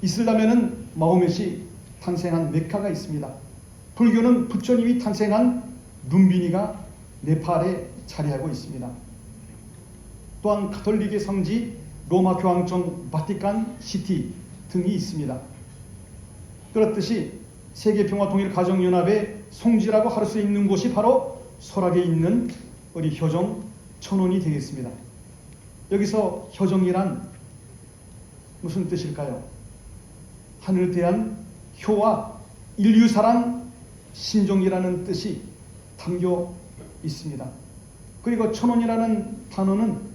이슬람에는 마호멧이 탄생한 메카가 있습니다. 불교는 부처님이 탄생한 룸비니가 네팔에 자리하고 있습니다. 또한 가톨릭의 성지 로마 교황청 바티칸 시티 등이 있습니다. 그렇듯이 세계평화통일가정연합의 성지라고 할 수 있는 곳이 바로 설악에 있는 우리 효정 천원이 되겠습니다. 여기서 효정이란 무슨 뜻일까요? 하늘에 대한 효와 인류사랑 신종이라는 뜻이 담겨 있습니다. 그리고 천원이라는 단어는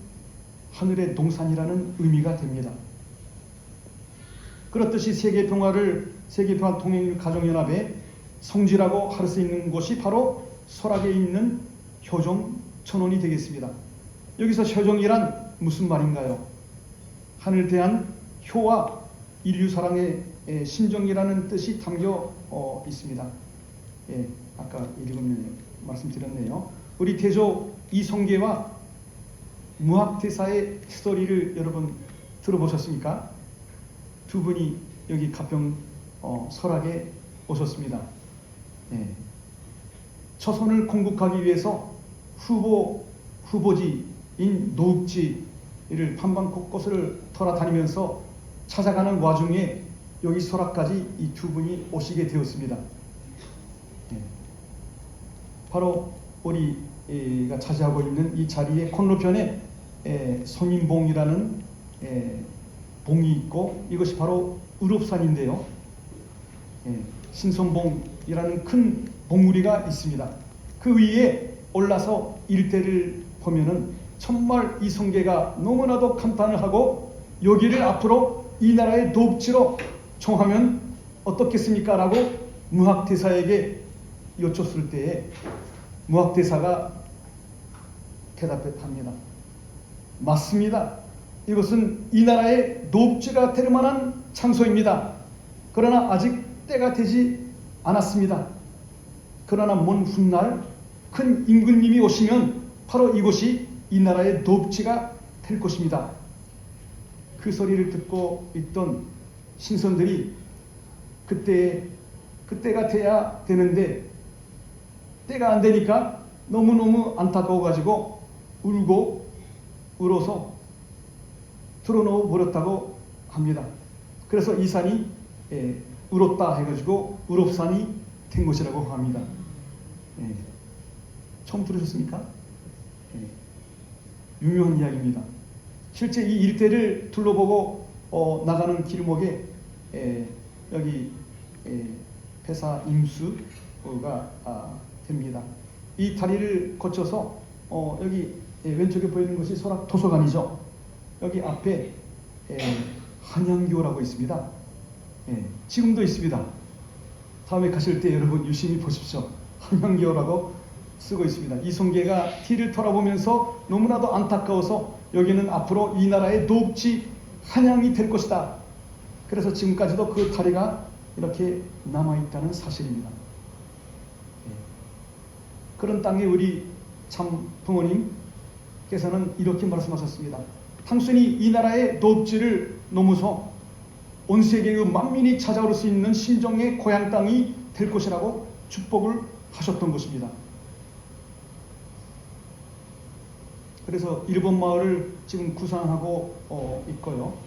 하늘의 동산이라는 의미가 됩니다. 그렇듯이 세계평화통일가정연합의 성지라고 할 수 있는 곳이 바로 설악에 있는 효정 천원이 되겠습니다. 여기서 효정이란 무슨 말인가요? 하늘에 대한 효와 인류사랑의 신정이라는 뜻이 담겨 있습니다. 아까 읽으면 말씀드렸네요. 우리 태조 이성계와 무학대사의 스토리를 여러분 들어보셨습니까? 두 분이 여기 가평 설악에 오셨습니다. 처선을 건국하기 위해서 후보지인 노읍지를 판방 곳곳을 돌아다니면서 찾아가는 와중에 여기 설악까지 이 두 분이 오시게 되었습니다. 바로 우리가 차지하고 있는 이 자리의 건너편에 선인봉이라는 봉이 있고 이것이 바로 의롭산인데요. 신선봉이라는 큰 봉우리가 있습니다. 그 위에 올라서 일대를 보면은 정말 이성계가 너무나도 감탄을 하고 여기를 앞으로 이 나라의 노읍지로 정하면 어떻겠습니까? 라고 무학대사에게 여쭙을 때에 무학대사가 대답합니다. 맞습니다. 이것은 이 나라의 노읍지가 될 만한 장소입니다. 그러나 아직 때가 되지 않았습니다. 그러나 먼 훗날 큰 임금님이 오시면 바로 이곳이 이 나라의 노읍지가 될 것입니다. 그 소리를 듣고 있던 신선들이 그때가 돼야 되는데 때가 안 되니까 너무너무 안타까워가지고 울고 울어서 들어놓아 버렸다고 합니다. 그래서 이 산이 울었다 해가지고 의롭산이 된 것이라고 합니다. 처음 들으셨습니까? 유명한 이야기입니다. 실제 이 일대를 둘러보고 나가는 길목에 여기 폐사 임수가 됩니다. 이 다리를 거쳐서 여기 왼쪽에 보이는 것이 설악 도서관이죠. 여기 앞에 한양교라고 있습니다. 지금도 있습니다. 다음에 가실 때 여러분 유심히 보십시오. 한양교라고 쓰고 있습니다. 이성계가 뒤를 돌아보면서 너무나도 안타까워서 여기는 앞으로 이 나라의 노읍지 한양이 될 것이다. 그래서 지금까지도 그 다리가 이렇게 남아있다는 사실입니다. 그런 땅에 우리 참 부모님께서는 이렇게 말씀하셨습니다. 당신이 이 나라의 노읍지를 넘어서 온 세계의 만민이 찾아올 수 있는 신정의 고향 땅이 될 것이라고 축복을 하셨던 것입니다. 그래서 일본 마을을 지금 구상하고 있고요.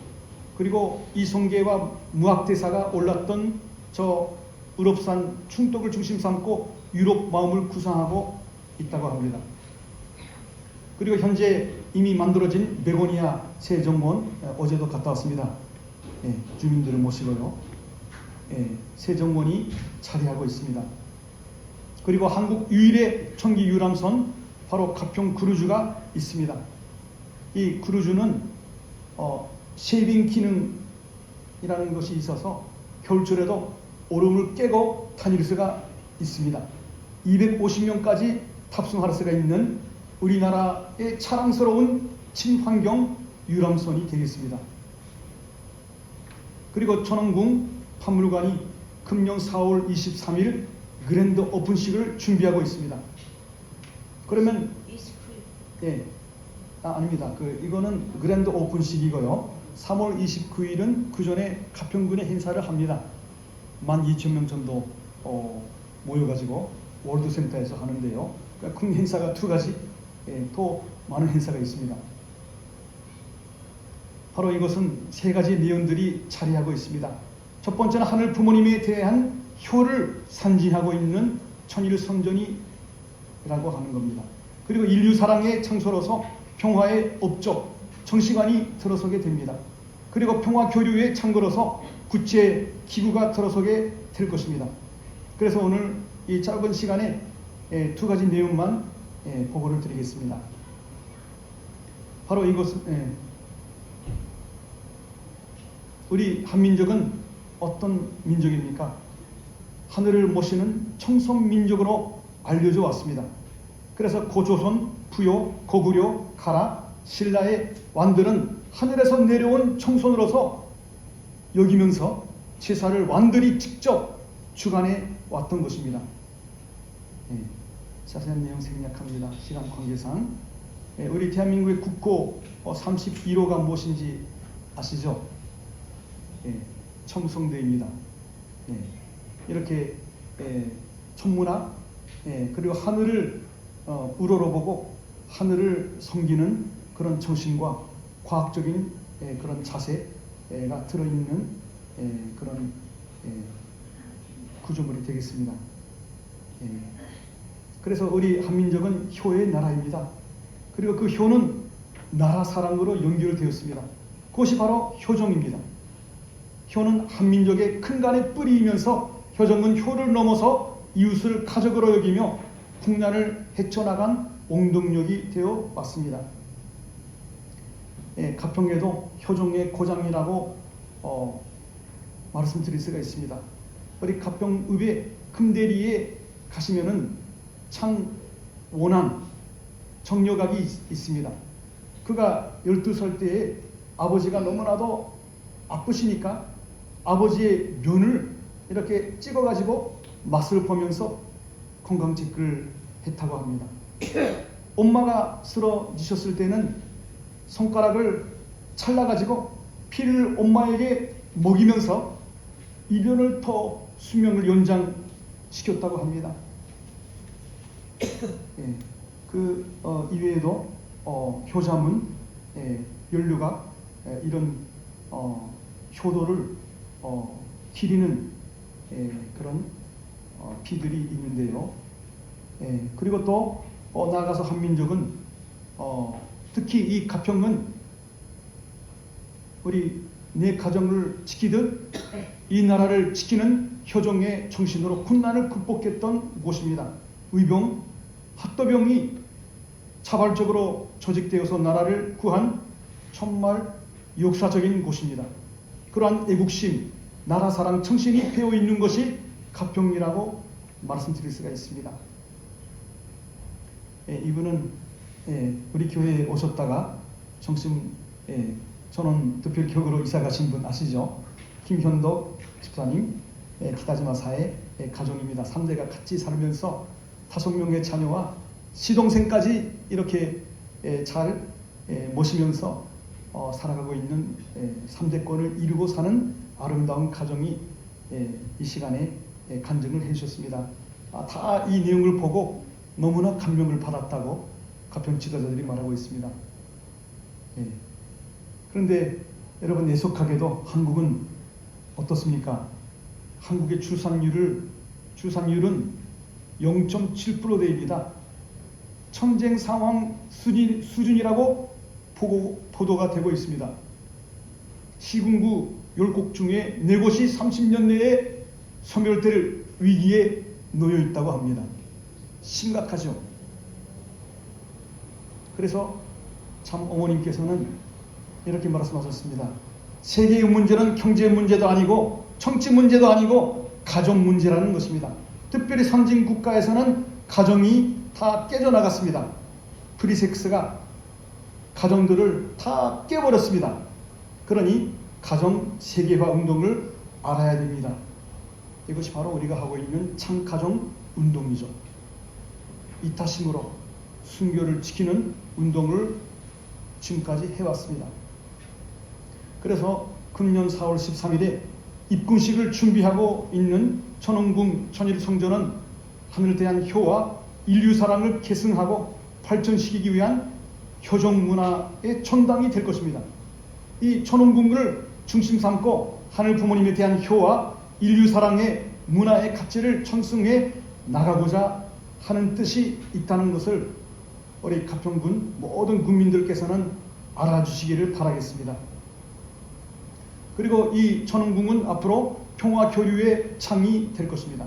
그리고 이성계와 무학대사가 올랐던 저 의롭산 충독을 중심 삼고 유럽 마음을 구상하고 있다고 합니다. 그리고 현재 이미 만들어진 베고니아 세정원 어제도 갔다 왔습니다. 주민들을 모시고요. 세정원이 자리하고 있습니다. 그리고 한국 유일의 청기 유람선 바로 가평 크루즈가 있습니다. 이 크루즈는 쉐이빙 기능이라는 것이 있어서 겨울철에도 얼음을 깨고 다닐 수가 있습니다. 250명까지 탑승할 수가 있는 우리나라의 자랑스러운 친환경 유람선이 되겠습니다. 그리고 천왕궁 박물관이 금년 4월 23일 그랜드 오픈식을 준비하고 있습니다. 그러면 아닙니다. 이거는 그랜드 오픈식이고요. 3월 29일은 그 전에 가평군에 행사를 합니다. 12,000명 정도 모여가지고 월드센터에서 하는데요. 그러니까 큰 행사가 두 가지, 또 많은 행사가 있습니다. 바로 이것은 세 가지 내용들이 자리하고 있습니다. 첫 번째는 하늘 부모님에 대한 효를 상징하고 있는 천일 성전이라고 하는 겁니다. 그리고 인류 사랑의 창소로서 평화의 업적, 정시관이 들어서게 됩니다. 그리고 평화 교류의 창고로서 국제 기구가 들어서게 될 것입니다. 그래서 오늘 이 짧은 시간에 두 가지 내용만 보고를 드리겠습니다. 바로 이것은 우리 한민족은 어떤 민족입니까? 하늘을 모시는 청송민족으로 알려져 왔습니다. 그래서 고조선, 부요, 고구려, 가라, 신라의 왕들은 하늘에서 내려온 청손으로서 여기면서 제사를 왕들이 직접 주관해 왔던 것입니다. 자세한 내용 생략합니다. 시간 관계상. 우리 대한민국의 국고 31호가 무엇인지 아시죠? 첨성대입니다. 이렇게 천문학 그리고 하늘을 우러러보고 하늘을 섬기는 그런 정신과 과학적인 그런 자세가 들어있는 그런 구조물이 되겠습니다. 그래서 우리 한민족은 효의 나라입니다. 그리고 그 효는 나라 사랑으로 연결되었습니다. 그것이 바로 효정입니다. 효는 한민족의 큰간에 뿌리이면서 효정은 효를 넘어서 이웃을 가족으로 여기며 국난을 헤쳐나간 옹동력이 되어 왔습니다. 가평에도 효정의 고장이라고 말씀드릴 수가 있습니다. 우리 가평읍의 금대리에 가시면은 창원한 정려각이 있습니다. 그가 12살 때에 아버지가 너무나도 아프시니까 아버지의 면을 이렇게 찍어가지고 맛을 보면서 건강직을 했다고 합니다. 엄마가 쓰러지셨을 때는 손가락을 잘라가지고 피를 엄마에게 먹이면서 이변을 더 수명을 연장시켰다고 합니다. 그 이외에도 효자문, 연류가 이런 효도를 기리는 그런 피들이 있는데요. 그리고 또 나아가서 한민족은 특히 이 가평은 우리 내 가정을 지키듯 이 나라를 지키는 효정의 정신으로 군난을 극복했던 곳입니다. 의병, 학도병이 자발적으로 조직되어서 나라를 구한 정말 역사적인 곳입니다. 그러한 애국심, 나라사랑 정신이 배어있는 것이 가평이라고 말씀드릴 수가 있습니다. 이분은 우리 교회에 오셨다가 정신 전원 특별교구로 이사 가신 분 아시죠? 김현덕 집사님, 기타지마사의 가족입니다. 3대가 같이 살면서 5명의 자녀와 시동생까지 이렇게 잘 모시면서 살아가고 있는 3대권을 이루고 사는 아름다운 가정이 이 시간에 간증을 해주셨습니다. 다 이 내용을 보고 너무나 감명을 받았다고 가평 지도자들이 말하고 있습니다. 그런데 여러분, 애석하게도 한국은 어떻습니까? 한국의 출산율은 0.7%대입니다. 전쟁 상황 수준이라고 보도가 되고 있습니다. 시군구 10곳 중에 4곳이 30년 내에 소멸될 위기에 놓여 있다고 합니다. 심각하죠. 그래서 참 어머님께서는 이렇게 말씀하셨습니다. 세계의 문제는 경제 문제도 아니고 정치 문제도 아니고 가정 문제라는 것입니다. 특별히 선진 국가에서는 가정이 다 깨져나갔습니다. 프리섹스가 가정들을 다 깨버렸습니다. 그러니 가정 세계화 운동을 알아야 됩니다. 이것이 바로 우리가 하고 있는 창가정 운동이죠. 이타심으로 순교를 지키는 운동을 지금까지 해왔습니다. 그래서 금년 4월 13일에 입궁식을 준비하고 있는 천원궁 천일성전은 하늘에 대한 효와 인류 사랑을 계승하고 발전시키기 위한 효정 문화의 천당이 될 것입니다. 이 천원궁을 중심 삼고 하늘 부모님에 대한 효와 인류 사랑의 문화의 가치를 전승해 나가고자 하는 뜻이 있다는 것을 우리 가평군 모든 국민들께서는 알아주시기를 바라겠습니다. 그리고 이 천원궁은 앞으로 평화교류의 창이 될 것입니다.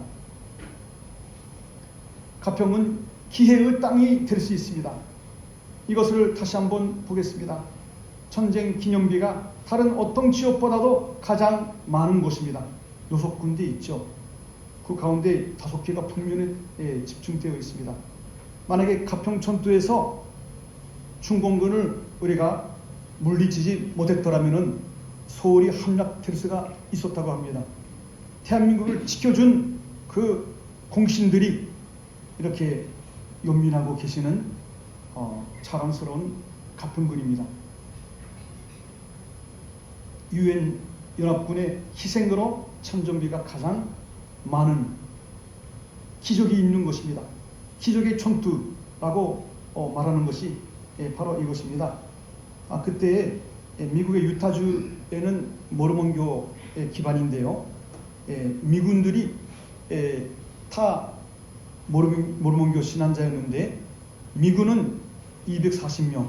가평은 기회의 땅이 될 수 있습니다. 이것을 다시 한번 보겠습니다. 전쟁 기념비가 다른 어떤 지역보다도 가장 많은 곳입니다. 노석군대 있죠. 그 가운데 5개가 북면에 집중되어 있습니다. 만약에 가평천도에서 중공군을 우리가 물리치지 못했더라면 소홀히 함락될 수가 있었다고 합니다. 대한민국을 지켜준 그 공신들이 이렇게 연민하고 계시는 자랑스러운 가평군입니다. 유엔 연합군의 희생으로 천정비가 가장 많은 기적이 있는 것입니다. 기적의 천투라고 말하는 것이 바로 이것입니다. 그때 미국의 유타주에는 모르몬교의 기반인데요. 미군들이 다 모르몬교 신앙자였는데 미군은 240명,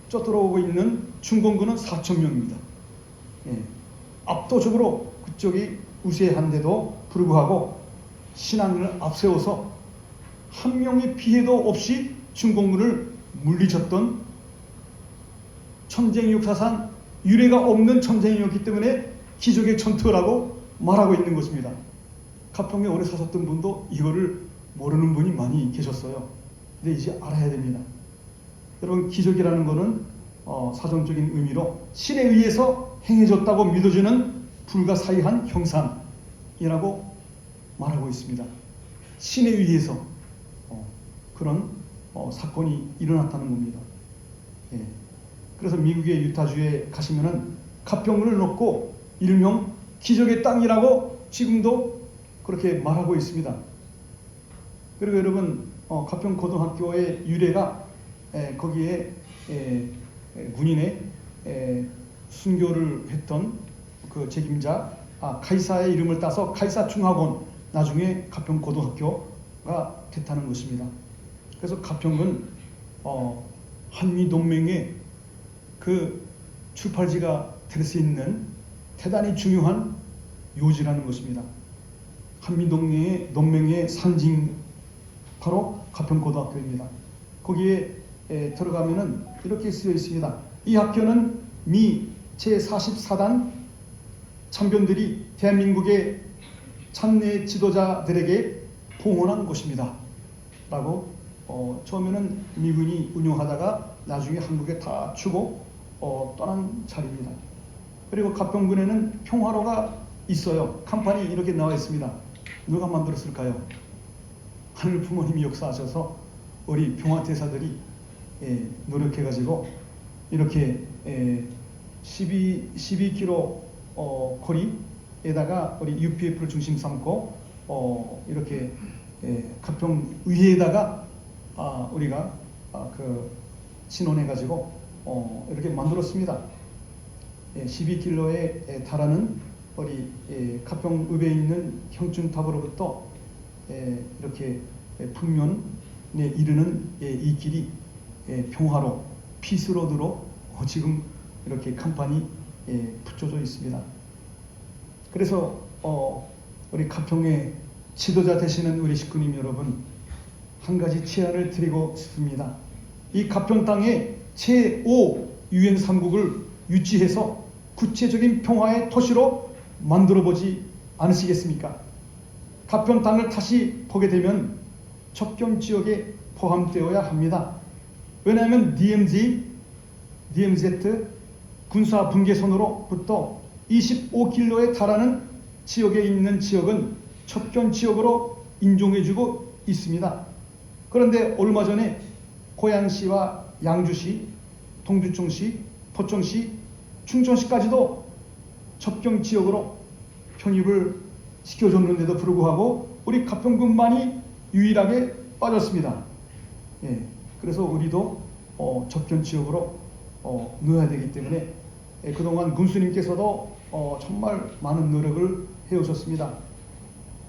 쫓아오고 있는 중공군은 4,000명입니다. 압도적으로 그쪽이 우세한데도 불구하고 신앙을 앞세워서 한 명의 피해도 없이 중공군을 물리쳤던 전쟁 역사상 유례가 없는 전쟁이었기 때문에 기적의 전투라고 말하고 있는 것입니다. 가평에 오래 사셨던 분도 이거를 모르는 분이 많이 계셨어요. 근데 이제 알아야 됩니다. 여러분, 기적이라는 것은 사전적인 의미로 신에 의해서 행해졌다고 믿어지는 불가사의한 형상이라고 말하고 있습니다. 신에 의해서 그런 사건이 일어났다는 겁니다. 그래서 미국의 유타주에 가시면은 가평을 놓고 일명 기적의 땅이라고 지금도 그렇게 말하고 있습니다. 그리고 여러분, 가평고등학교의 유래가 거기에 군인의 순교를 했던 그 책임자 카이사의 이름을 따서 카이사 중학원, 나중에 가평고등학교가 됐다는 것입니다. 그래서 가평은 한미동맹의 그 출발지가 될 수 있는 대단히 중요한 요지라는 것입니다. 한미동맹의 상징 바로 가평고등학교입니다. 거기에 들어가면은 이렇게 쓰여 있습니다. 이 학교는 미 제44단 참변들이 대한민국의 찬내 지도자들에게 봉헌한 곳입니다. 라고 처음에는 미군이 운영하다가 나중에 한국에 다 주고 떠난 자리입니다. 그리고 가평군에는 평화로가 있어요. 간판이 이렇게 나와 있습니다. 누가 만들었을까요? 하늘 부모님이 역사하셔서 우리 평화대사들이 노력해가지고 이렇게 12km 거리에다가 우리 UPF를 중심 삼고 이렇게 가평 위에다가 우리가 신원해가지고 이렇게 만들었습니다. 12km에 달하는 우리 가평읍에 있는 형준탑으로부터 이렇게 북면에 이르는 이 길이 평화로 피스로드로 지금 이렇게 간판이 붙여져 있습니다. 그래서 우리 가평의 지도자 되시는 우리 식구님 여러분, 한 가지 제안을 드리고 싶습니다. 이 가평 땅에 제5 유엔 3국을 유치해서 구체적인 평화의 도시로 만들어보지 않으시겠습니까? 가평 땅을 다시 보게 되면 접경 지역에 포함되어야 합니다. 왜냐하면 DMZ 군사 분계선으로부터 25km에 달하는 지역에 있는 지역은 접경 지역으로 인정해주고 있습니다. 그런데 얼마 전에 고양시와 양주시 동두천시, 포천시, 충청시까지도 접경 지역으로 편입을 시켜줬는데도 불구하고 우리 가평군만이 유일하게 빠졌습니다. 예, 그래서 우리도 접경 지역으로 넣어야 되기 때문에 그동안 군수님께서도 정말 많은 노력을 해오셨습니다.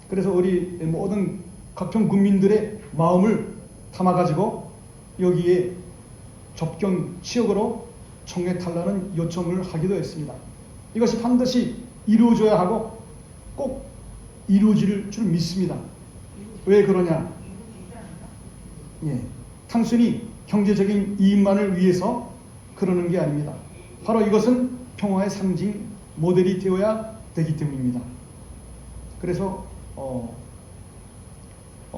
그래서 우리 모든 가평 군민들의 마음을 담아가지고 여기에 접경 지역으로 청해달라는 요청을 하기도 했습니다. 이것이 반드시 이루어져야 하고 꼭 이루어질 줄 믿습니다. 왜 그러냐? 예, 단순히 경제적인 이익만을 위해서 그러는 게 아닙니다. 바로 이것은 평화의 상징, 모델이 되어야 되기 때문입니다. 그래서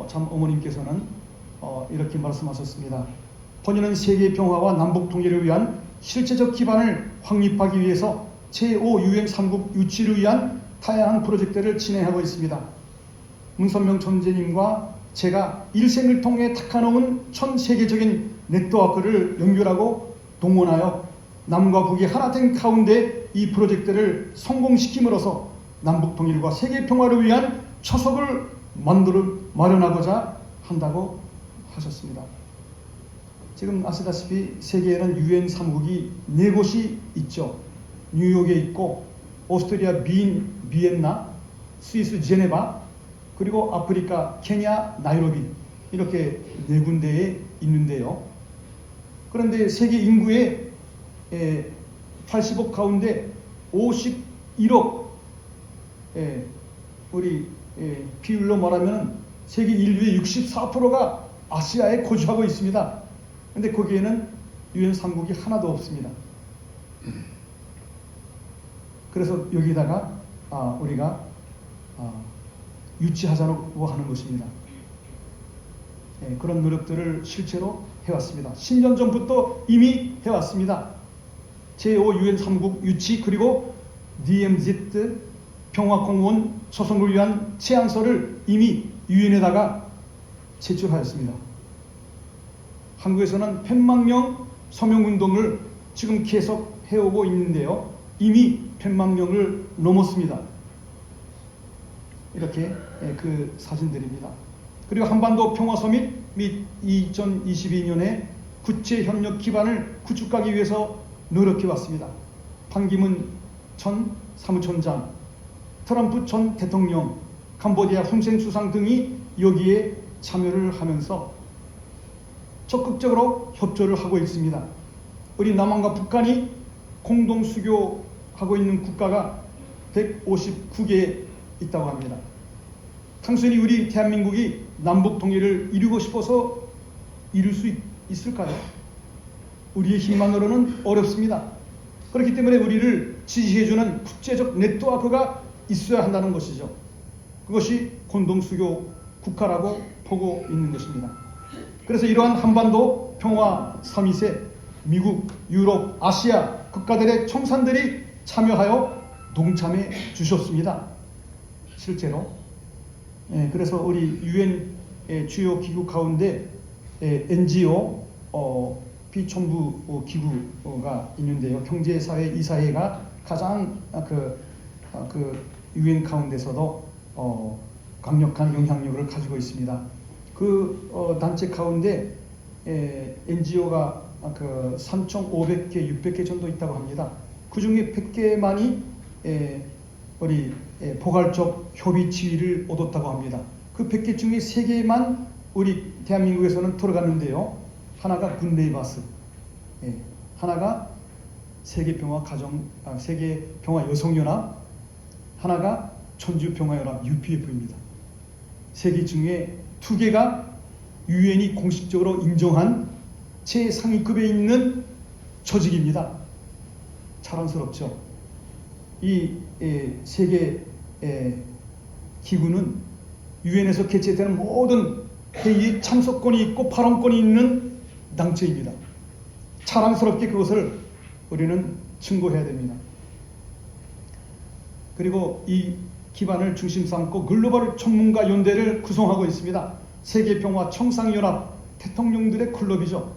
참 어머님께서는 이렇게 말씀하셨습니다. 본인은 세계 평화와 남북 통일을 위한 실제적 기반을 확립하기 위해서 제5 유엔 3국 유치를 위한 다양한 프로젝트를 진행하고 있습니다. 문선명 천재님과 제가 일생을 통해 닦아놓은 전 세계적인 네트워크를 연결하고 동원하여 남과 북이 하나 된 가운데 이 프로젝트를 성공시킴으로써 남북 통일과 세계 평화를 위한 초석을 마련하고자 한다고 하셨습니다. 지금 아시다시피 세계에는 유엔 3국이 4곳이 있죠. 뉴욕에 있고 오스트리아 비엔나, 스위스 제네바, 그리고 아프리카 케냐 나이로비, 이렇게 4군데에 있는데요. 그런데 세계 인구의 80억 가운데 51억, 우리 비율로 말하면 세계 인류의 64%가 아시아에 거주하고 있습니다. 그런데 거기에는 유엔 3국이 하나도 없습니다. 그래서 여기다가 우리가 유치하자고 하는 것입니다. 그런 노력들을 실제로 해왔습니다. 10년 전부터 이미 해왔습니다. 제5 유엔 3국 유치, 그리고 DMZ 평화공원 조성을 위한 제안서를 이미 유엔에다가 제출하였습니다. 한국에서는 100만 명 서명운동을 지금 계속 해오고 있는데요. 이미 100만 명을 넘었습니다. 이렇게 그 사진들입니다. 그리고 한반도 평화서밋 및 2022년에 국제협력 기반을 구축하기 위해서 노력해왔습니다. 판기문 전 사무총장, 트럼프 전 대통령, 캄보디아 훈센 수상 등이 여기에 참여를 하면서 적극적으로 협조를 하고 있습니다. 우리 남한과 북한이 공동 수교하고 있는 국가가 159개 있다고 합니다. 단순히 우리 대한민국이 남북 통일을 이루고 싶어서 이룰 수 있을까요? 우리의 힘만으로는 어렵습니다. 그렇기 때문에 우리를 지지해주는 국제적 네트워크가 있어야 한다는 것이죠. 그것이 공동수교 국가라고 보고 있는 것입니다. 그래서 이러한 한반도 평화 서밋에 미국, 유럽, 아시아 국가들의 총산들이 참여하여 동참해 주셨습니다. 실제로. 그래서 우리 유엔 주요 기구 가운데 NGO 비정부 기구가 있는데요. 경제사회 이사회가 가장 그 유엔 가운데서도 강력한 영향력을 가지고 있습니다. 그 단체 가운데 NGO가 3,500개, 600개 정도 있다고 합니다. 그 중에 100개만이 우리 포괄적 협의 지위를 얻었다고 합니다. 그 100개 중에 3개만 우리 대한민국에서는 들어갔는데요. 하나가 군레이바스, 하나가 세계평화 여성연합, 하나가 천주평화연합 UPF입니다. 3개 중에 2개가 유엔이 공식적으로 인정한 최상위급에 있는 조직입니다. 자랑스럽죠. 이 세계 기구는 유엔에서 개최되는 모든 회의에 참석권이 있고 발언권이 있는 단체입니다. 자랑스럽게 그것을 우리는 증거해야 됩니다. 그리고 이 기반을 중심 삼고 글로벌 전문가 연대를 구성하고 있습니다. 세계평화 청상연합 대통령들의 클럽이죠.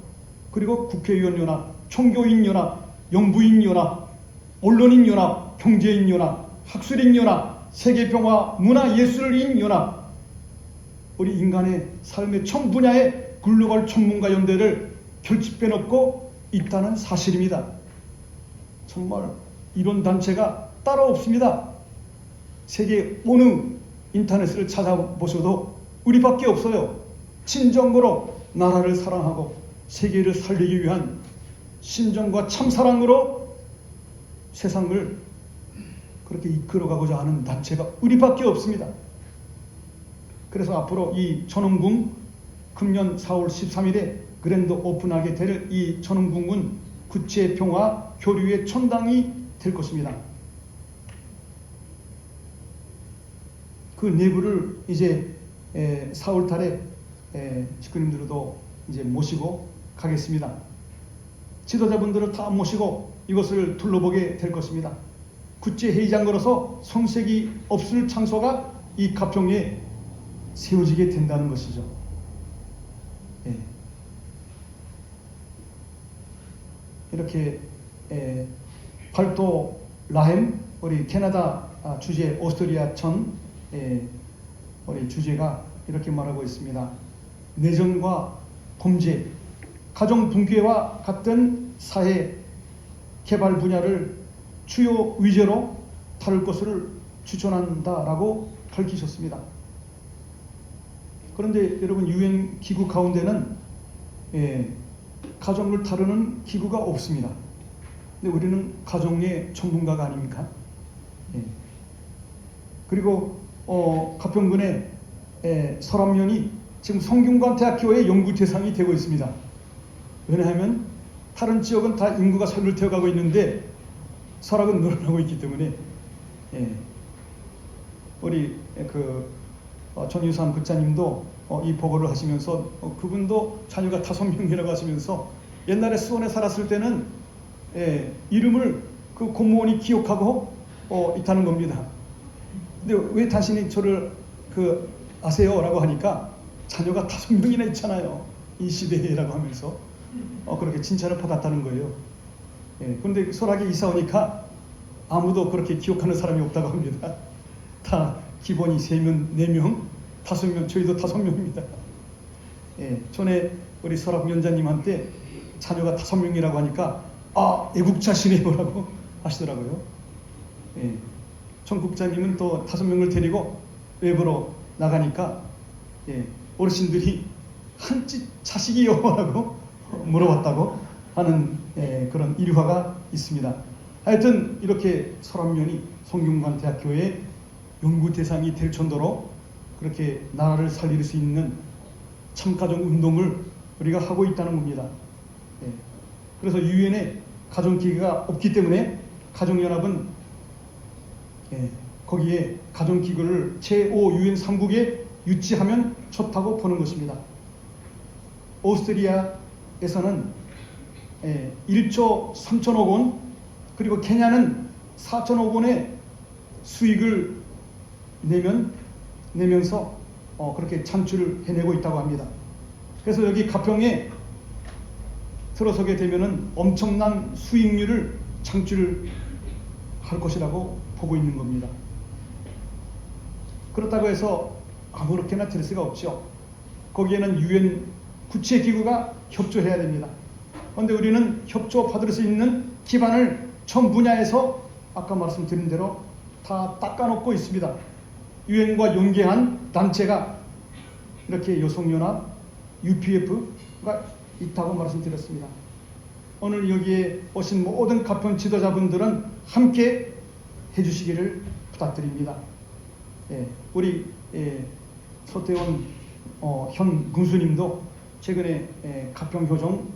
그리고 국회의원연합, 총교인 연합, 영부인 연합, 언론인 연합, 경제인 연합, 학술인 연합, 세계평화, 문화 예술인 연합, 우리 인간의 삶의 전 분야의 글로벌 전문가 연대를 결집해 놓고 있다는 사실입니다. 정말 이런 단체가 따로 없습니다. 세계 어느 인터넷을 찾아보셔도 우리밖에 없어요. 진정으로 나라를 사랑하고 세계를 살리기 위한 신정과 참사랑으로 세상을 그렇게 이끌어가고자 하는 단체가 우리밖에 없습니다. 그래서 앞으로 이 천흥궁 금년 4월 13일에 그랜드 오픈하게 될 이 천흥궁은 국제평화 교류의 천당이 될 것입니다. 그 내부를 이제 4월 달에 식구님들도 이제 모시고 가겠습니다. 지도자분들을 다 모시고 이것을 둘러보게 될 것입니다. 국제회의장으로서 성색이 없을 장소가 이 가평에 세워지게 된다는 것이죠. 이렇게 발도 라햄, 우리 캐나다 주재 오스트리아 천 우리 주재가 이렇게 말하고 있습니다. 내전과 범죄, 가정 붕괴와 같은 사회 개발 분야를 주요 의제로 다룰 것을 추천한다라고 밝히셨습니다. 그런데 여러분, 유엔 기구 가운데는 가정을 다루는 기구가 없습니다. 근데 우리는 가정의 전문가가 아닙니까? 그리고 가평군의 설암면이 지금 성균관대학교의 연구 대상이 되고 있습니다. 왜냐하면 다른 지역은 다 인구가 설을 태워가고 있는데 설악은 늘어나고 있기 때문에 우리 전유산 국장님도 이 보고를 하시면서 그분도 자녀가 5명이라고 하시면서 옛날에 수원에 살았을 때는 이름을 그 공무원이 기억하고 있다는 겁니다. 근데 왜 당신이 저를 아세요? 라고 하니까 자녀가 5명이나 있잖아요. 이 시대라고 하면서 그렇게 칭찬을 받았다는 거예요. 그런데 설악에 이사 오니까 아무도 그렇게 기억하는 사람이 없다고 합니다. 다 기본이 3명, 4명, 5명, 저희도 5명입니다. 전에 우리 설악 위원장님한테 자녀가 5명이라고 하니까 애국자시네요 라고 하시더라고요. 전 국장님은 또 5명을 데리고 외부로 나가니까 어르신들이 한짓 자식이요 라고 물어봤다고 하는 그런 일화가 있습니다. 하여튼 이렇게 설암면이 성균관대학교의 연구 대상이 될 정도로 그렇게 나라를 살릴 수 있는 참가정 운동을 우리가 하고 있다는 겁니다. 그래서 유엔에 가정기구가 없기 때문에 가정연합은 거기에 가정기구를 제5 유엔 3국에 유치하면 좋다고 보는 것입니다. 오스트리아에서는 1조 3천억 원, 그리고 케냐는 4천억 원의 수익을 내면서 그렇게 창출을 해내고 있다고 합니다. 그래서 여기 가평에 들어서게 되면은 엄청난 수익률을 창출을 할 것이라고 보고 있는 겁니다. 그렇다고 해서 아무렇게나 될 수가 없죠. 거기에는 유엔 구체기구가 협조해야 됩니다. 그런데 우리는 협조받을 수 있는 기반을 전 분야에서 아까 말씀드린 대로 다 닦아놓고 있습니다. 유엔과 연계한 단체가 이렇게 여성연합, UPF가 있다고 말씀드렸습니다. 오늘 여기에 오신 모든 가평 지도자분들은 함께 해주시기를 부탁드립니다. 우리 서태원 현 군수님도 최근에 가평교정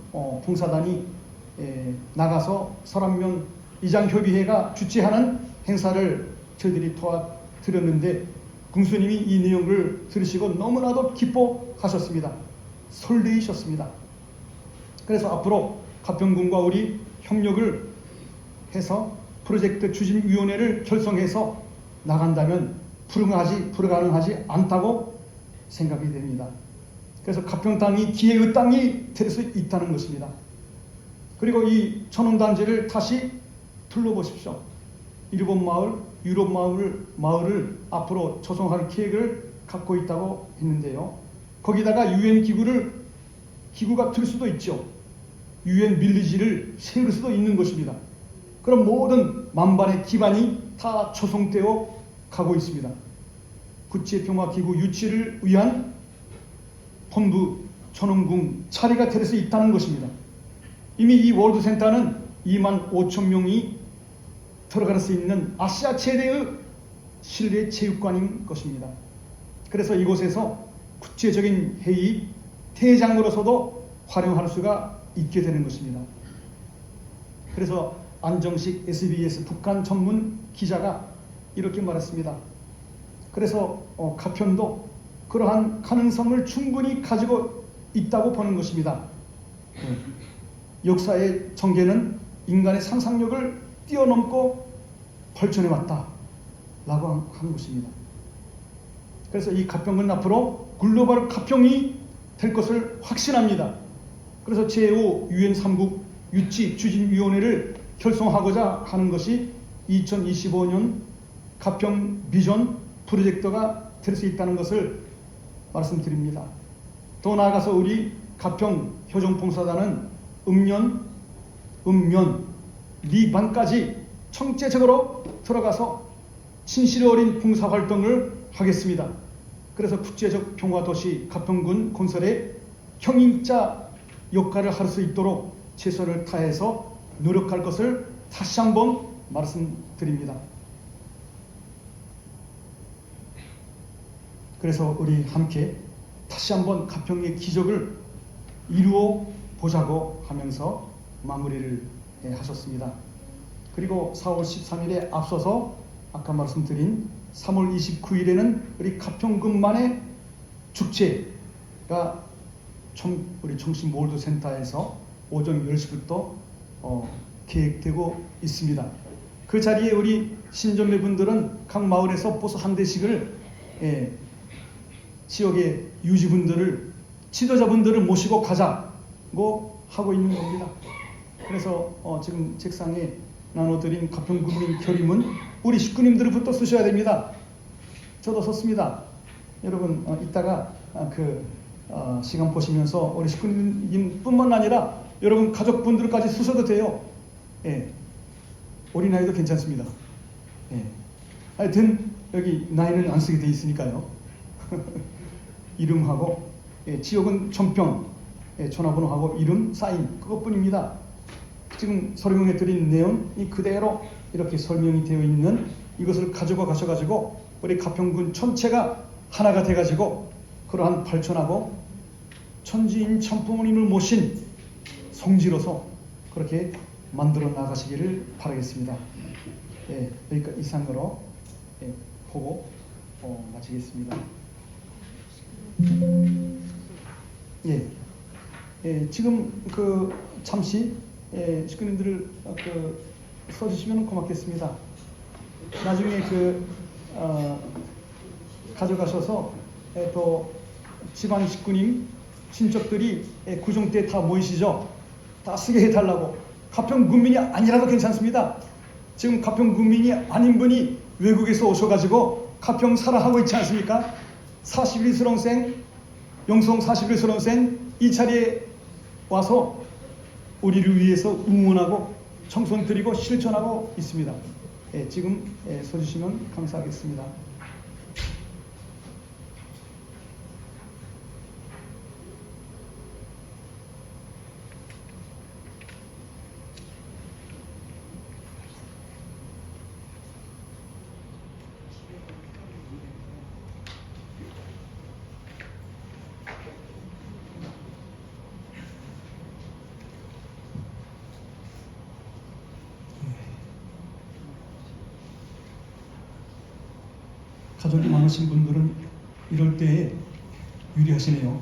봉사단이 나가서 설암면 이장협의회가 주최하는 행사를 저희들이 도와드렸는데 군수님이 이 내용을 들으시고 너무나도 기뻐하셨습니다. 설레이셨습니다. 그래서 앞으로 가평군과 우리 협력을 해서 프로젝트 추진위원회를 결성해서 나간다면 불가능하지 않다고 생각이 됩니다. 그래서 가평 땅이 기회의 땅이 될 수 있다는 것입니다. 그리고 이 천원단지를 다시 둘러보십시오. 일본 마을, 유럽 마을을 앞으로 조성할 계획을 갖고 있다고 했는데요. 거기다가 유엔 기구가 들 수도 있죠. 유엔 밀리지를 세울 수도 있는 것입니다. 그럼 모든 만반의 기반이 다 조성되어 가고 있습니다. 국제평화기구 유치를 위한 본부 천원궁 자리가 될 수 있다는 것입니다. 이미 이 월드센터는 2만 5천 명이 들어갈 수 있는 아시아 최대의 실내 체육관인 것입니다. 그래서 이곳에서 국제적인 회의 대장으로서도 활용할 수가 있게 되는 것입니다. 그래서 안정식 SBS 북한 전문 기자가 이렇게 말했습니다. 그래서 가평도 그러한 가능성을 충분히 가지고 있다고 보는 것입니다. 역사의 전개는 인간의 상상력을 뛰어넘고 발전해 왔다 라고 하는 것입니다. 그래서 이 가평은 앞으로 글로벌 가평이 될 것을 확신합니다. 그래서 제5 유엔 3국 유치 추진위원회를 결성하고자 하는 것이 2025년 가평 비전 프로젝트가 될 수 있다는 것을 말씀드립니다. 더 나아가서 우리 가평 효정봉사단은 읍면, 리반까지 총체적으로 들어가서 진실 어린 봉사활동을 하겠습니다. 그래서 국제적 평화도시 가평군 건설에 형인자 역할을 할 수 있도록 최선을 다해서 노력할 것을 다시 한번 말씀드립니다. 그래서 우리 함께 다시 한번 가평의 기적을 이루어 보자고 하면서 마무리를 하셨습니다. 그리고 4월 13일에 앞서서 아까 말씀드린 3월 29일에는 우리 가평군만의 축제가 우리 청신몰드센터에서 오전 10시부터 계획되고 있습니다. 그 자리에 우리 신전매분들은 각 마을에서 버스 한 대씩을 지역의 유지분들을 지도자분들을 모시고 가자고 하고 있는 겁니다. 그래서 지금 책상에 나눠드린 가평군민 결의문 우리 식구님들부터 쓰셔야 됩니다. 저도 썼습니다. 여러분 이따가 시간 보시면서 우리 식구님뿐만 아니라 여러분 가족분들까지 쓰셔도 돼요. 어린아이도 괜찮습니다. 하여튼 여기 나이는 안 쓰게 돼 있으니까요. 이름하고 지역은 전평, 전화번호하고 이름, 사인 그것뿐입니다. 지금 설명해 드린 내용이 그대로 이렇게 설명이 되어 있는 이것을 가지고 가셔가지고 우리 가평군 전체가 하나가 돼가지고 그러한 발전하고 천지인 천부모님을 모신 성지로서 그렇게 만들어 나가시기를 바라겠습니다. 여기까지 이상으로 보고 마치겠습니다. 지금 잠시 식구님들을 써주시면 고맙겠습니다. 나중에 가져가셔서 또 집안 식구님, 친척들이 구정 때 다 모이시죠. 다 쓰게 해달라고. 가평 군민이 아니라도 괜찮습니다. 지금 가평 군민이 아닌 분이 외국에서 오셔가지고 가평 사랑하고 있지 않습니까? 41수렁생, 영성 41수렁생 이 자리에 와서 우리를 위해서 응원하고 청손 드리고 실천하고 있습니다. 지금 서주시면 감사하겠습니다. 가족이 많으신 분들은 이럴 때에 유리하시네요.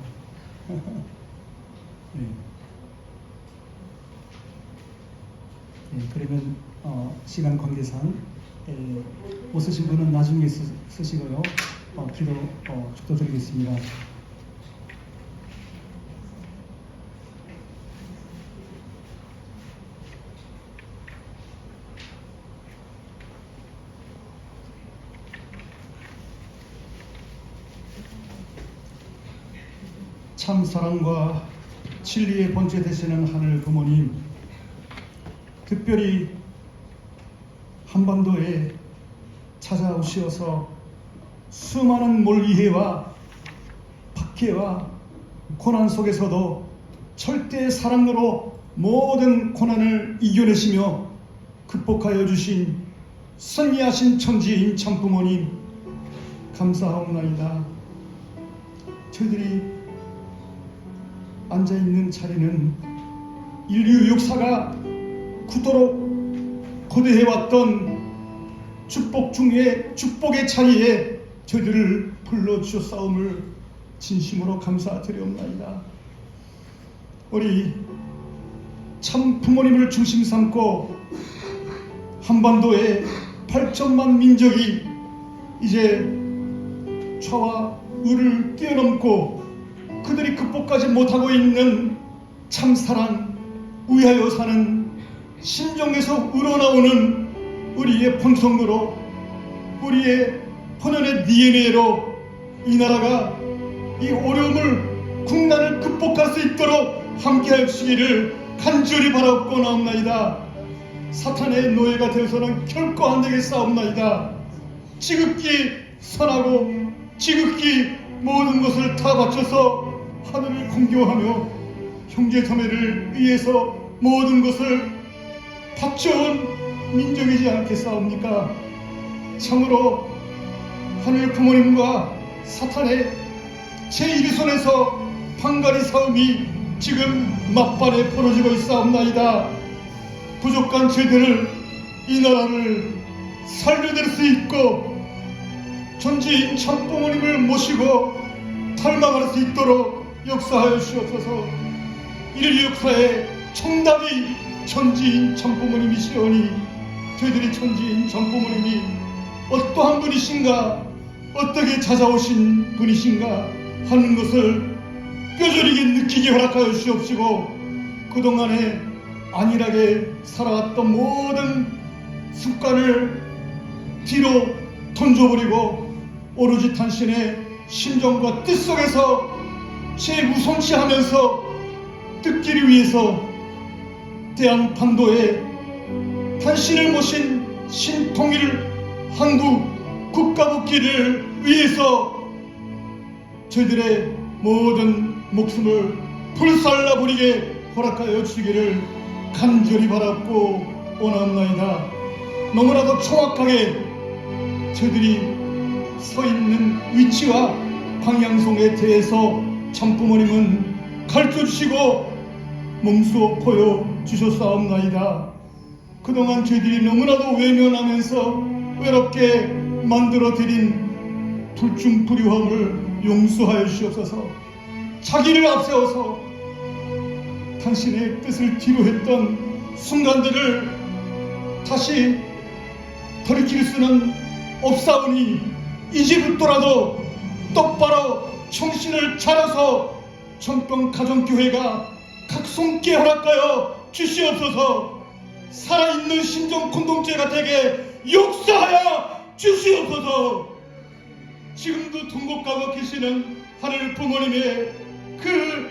그러면 시간 관계상 못 쓰신 분은 나중에 쓰시고요. 축도 드리겠습니다. 참 사랑과 진리의 번째 되시는 하늘 부모님, 특별히 한반도에 찾아오시어서 수많은 몰이해와 박해와 고난 속에서도 절대 사랑으로 모든 고난을 이겨내시며 극복하여 주신 선리하신 천지인 참부모님 감사하옵나이다. 저희들이 앉아있는 자리는 인류 역사가 그토록 고대해왔던 축복 중에 축복의 자리에 저희들을 불러주셨사옴을 진심으로 감사드리옵나이다. 우리 참 부모님을 중심 삼고 한반도의 8천만 민족이 이제 좌와 우를 뛰어넘고 그들이 극복하지 못하고 있는 참사랑, 위하여 사는 심정에서 우러나오는 우리의 본성으로, 우리의 본연의 DNA로 이 나라가 이 어려움을, 국난을 극복할 수 있도록 함께할 주시기를 간절히 바라옵고 나옵나이다. 사탄의 노예가 되어서는 결코 안 되겠사옵나이다. 지극히 선하고 지극히 모든 것을 다 바쳐서 하늘을 공경하며 형제자매를 위해서 모든 것을 바쳐온 민족이지 않겠사옵니까? 참으로 하늘 부모님과 사탄의 제1손에서 방가리 싸움이 지금 막판에 벌어지고 있사옵나이다. 부족한 죄들을, 이 나라를 살려낼 수 있고 전지인 참부모님을 모시고 탈망할 수 있도록 역사하여 주시옵소서. 인류 역사의 정답이 전지인 참부모님이시오니 저희들이 전지인 참부모님이 어떠한 분이신가, 어떻게 찾아오신 분이신가 하는 것을 뼈저리게 느끼게 허락하여 주시옵시고, 그동안에 안일하게 살아왔던 모든 습관을 뒤로 던져버리고 오로지 당신의 심정과 뜻 속에서 최우선시하면서 뜻기를 위해서 대한반도에 당신을 모신 신통일 한국 국가복귀를 위해서 저희들의 모든 목숨을 불살라 버리게 허락하여 주시기를 간절히 바랐고 원하옵나이다. 너무나도 정확하게 저희들이 서 있는 위치와 방향성에 대해서 참부모님은 가르쳐주시고 몸소 보여주셨사옵나이다. 그동안 저희들이 너무나도 외면하면서 외롭게 만들어드린 불중불유함을 용서하여 주시옵소서. 자기를 앞세워서 당신의 뜻을 뒤로 했던 순간들을 다시 돌이킬 수는 없사오니 이제부터라도 똑바로 정신을 차려서 천병 가정교회가 각성케 허락하여 주시옵소서. 살아있는 심정 공동체가 되게 역사하여 주시옵소서. 지금도 통곡하고 계시는 하늘 부모님의 그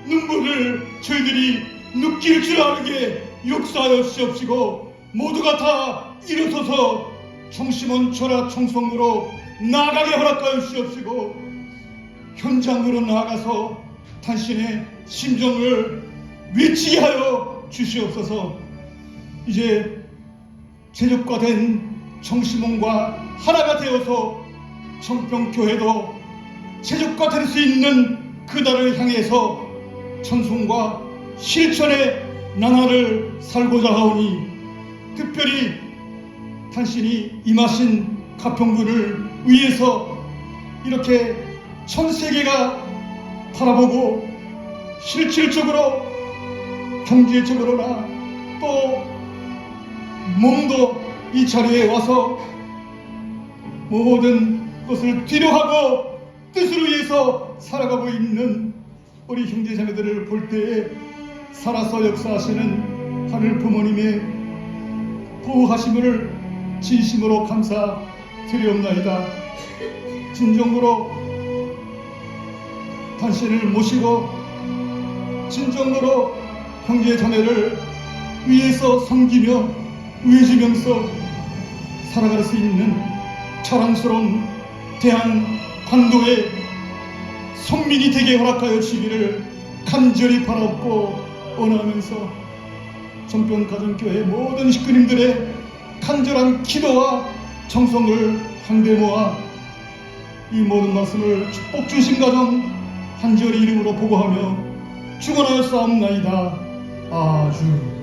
눈물을 저희들이 느낄 줄 알게 역사하여 주시옵시고, 모두가 다 일어서서 정심원 철학 청성으로 나아가게 허락하여 주시옵시고, 현장으로 나아가서 당신의 심정을 외치게 하여 주시옵소서. 이제 제적화된 정심원과 하나가 되어서 청평교회도 제적화될 수 있는 그날을 향해서 찬송과 실천의 나날을 살고자 하오니, 특별히 당신이 임하신 가평군을 위해서 이렇게 전 세계가 바라보고 실질적으로 경제적으로나 또 몸도 이 자리에 와서 모든 것을 뒤로하고 뜻을 위해서 살아가고 있는 우리 형제자매들을 볼 때에 살아서 역사하시는 하늘 부모님의 보호하심을 진심으로 감사드리옵나이다. 진정으로 환신을 모시고 진정으로 형제 자매를 위에서 섬기며 위해주면서 살아갈 수 있는 자랑스러운 대한 관도의 성민이 되게 허락하여 주시기를 간절히 바라고 원하면서 정변가정교회 모든 식구님들의 간절한 기도와 정성을 한데 모아 이 모든 말씀을 축복 주신 가정 간절히 이름으로 보고하며 축원하였사옵나이다. 아주